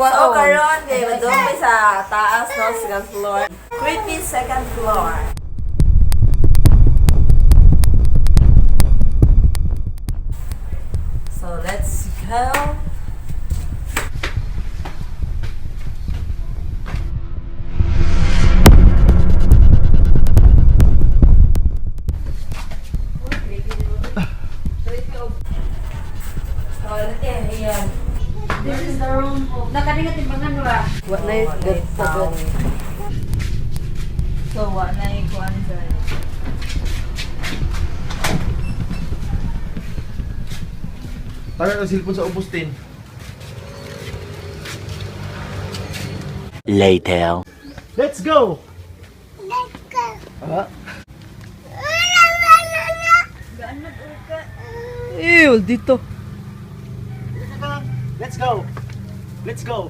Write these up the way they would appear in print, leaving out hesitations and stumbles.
So, karon kay doon may sa taas no, second floor. Creepy second floor. So, let's go. This is the room of... Nakaringat timbangan ba? What na yung good to go? So, what na yung kuwan dyan? Tagal ang silpon sa ubos din. Later. Let's go! Ew, dito. Let's go! Let's go!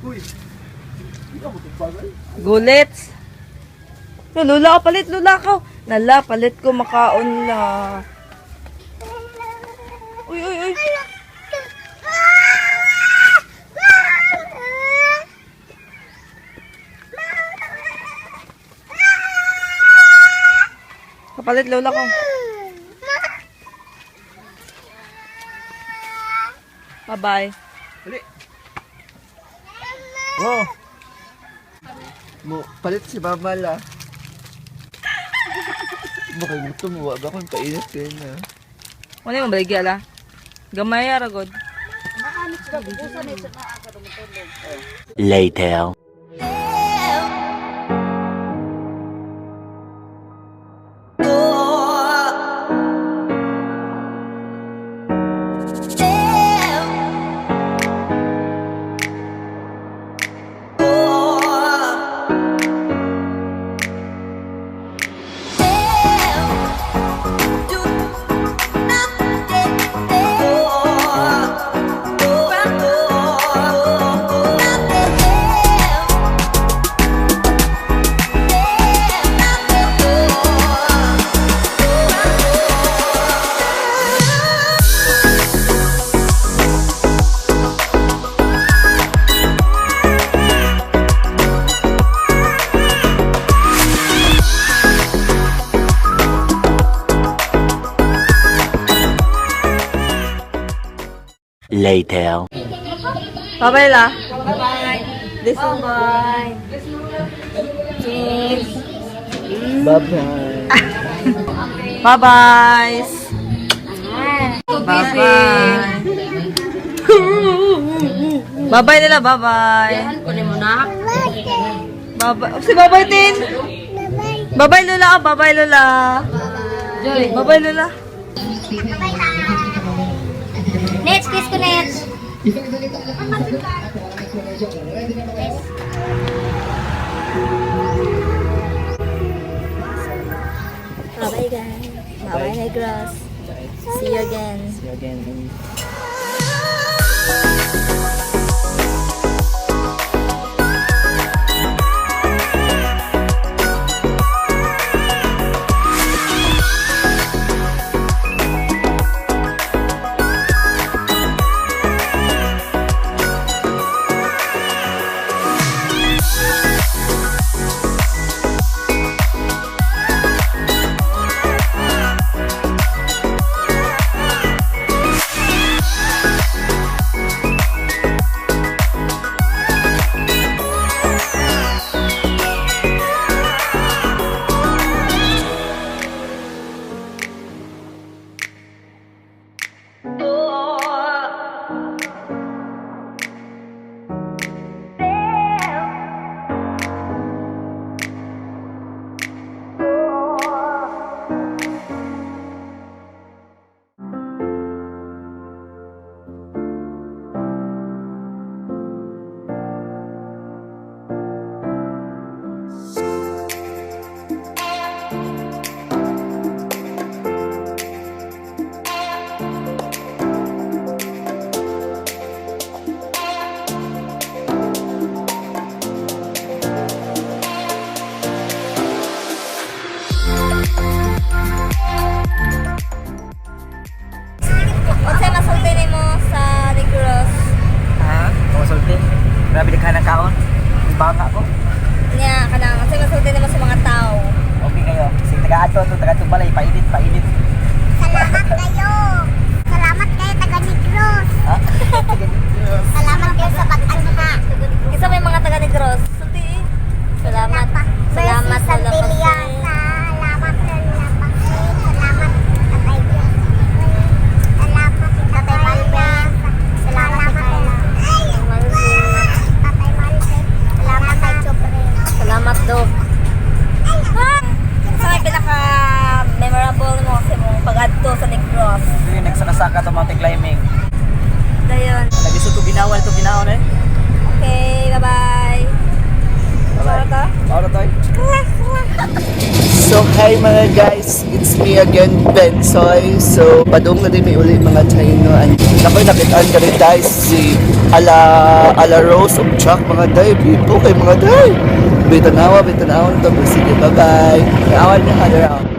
Uy! Hindi ka mo tumbagal? Gulets. Lula ka palit, lula ka. Nala, palit ko makaon na. Uy, uy, uy. Kapalit, lula ko. Bye-bye. Dali! Oh! Mo, palit si Mama la. Baka gusto mo, wag akong painit kayo na. Ano yung baligi, ala? Gamay, aragod. Later. Later. Bye-bye, la. Bye-bye. This one, bye. Cheers. Bye-bye! Bye-bye. Bye-bye. Bye-bye nila, bye-bye. Kunin mo na. Bye-bye. Oh, si bye-bye din. Bye-bye, Lola. Bye-bye, Lola. Bye-bye, Lola. Next, kiss ko next. Bye guys. Bye Negros. See you again. See you again. Unsay masulti nimo sa NEGROS? Ha? Masulti? Grabe ka ng kaon. Banga ko. Nga, kanang kasi masulti naman sa mga tao. Okay kayo. Sige, taga-ato balay. Painit. Salamat kayo. Salamat kayo, taga Negros. Ha? Salamat kayo sa pag-anha. Isa may mga taga Negros. Sulti eh. Salamat. Salamat sa Santilia. lapasin. Salamat sa lapasin. Salamat, Tatay Dios. Salamat, Tatay Malvin. Salamat, Tatay Malvin. Salamat, Tay Chopre. Salamat, Dok. Isa may pinaka-memorable mo kasi mong pag-adto sa Negros. Sige, nagsakasaka to mountain climbing. Dayon. Nagisod ko ginawan eh. Okay, bye-bye. Para ta? Para tayo. So hi mga guys, it's me again, Bensoy. So padung na din may uli mga Chino. And nakoy nakitaan ka rin guys si ala Rose of Chuck mga day. Bipo kay mga day. Bitanawa to. Sige, bye bye. Kaawal niya ka around.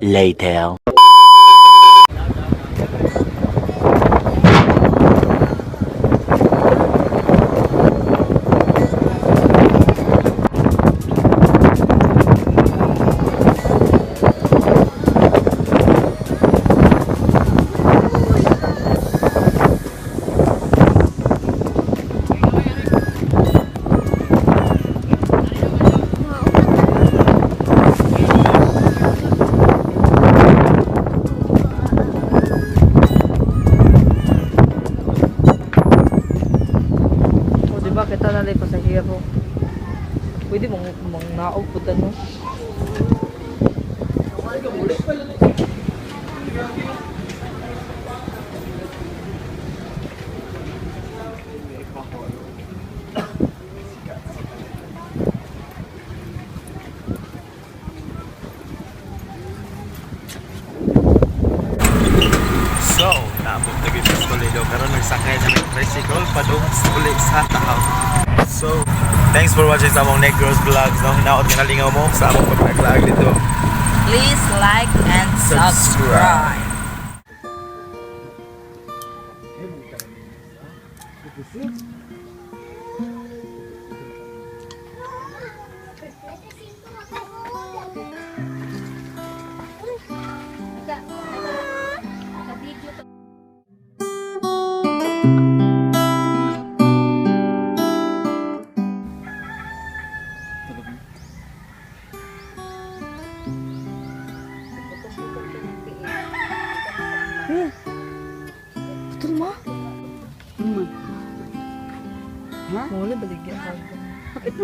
Later. Kita na lang pasahero. Pwede mong naog po no? So, naabot na gid sa Toledo karon nagsakay na ng tricycle padung sa tahaw. So, thanks for watching sa among Negros vlogs. No, hinaot nga nalingaw mo sa among pagkaklag dito. Please like and subscribe. Betul mah? Boleh balik ya. Itu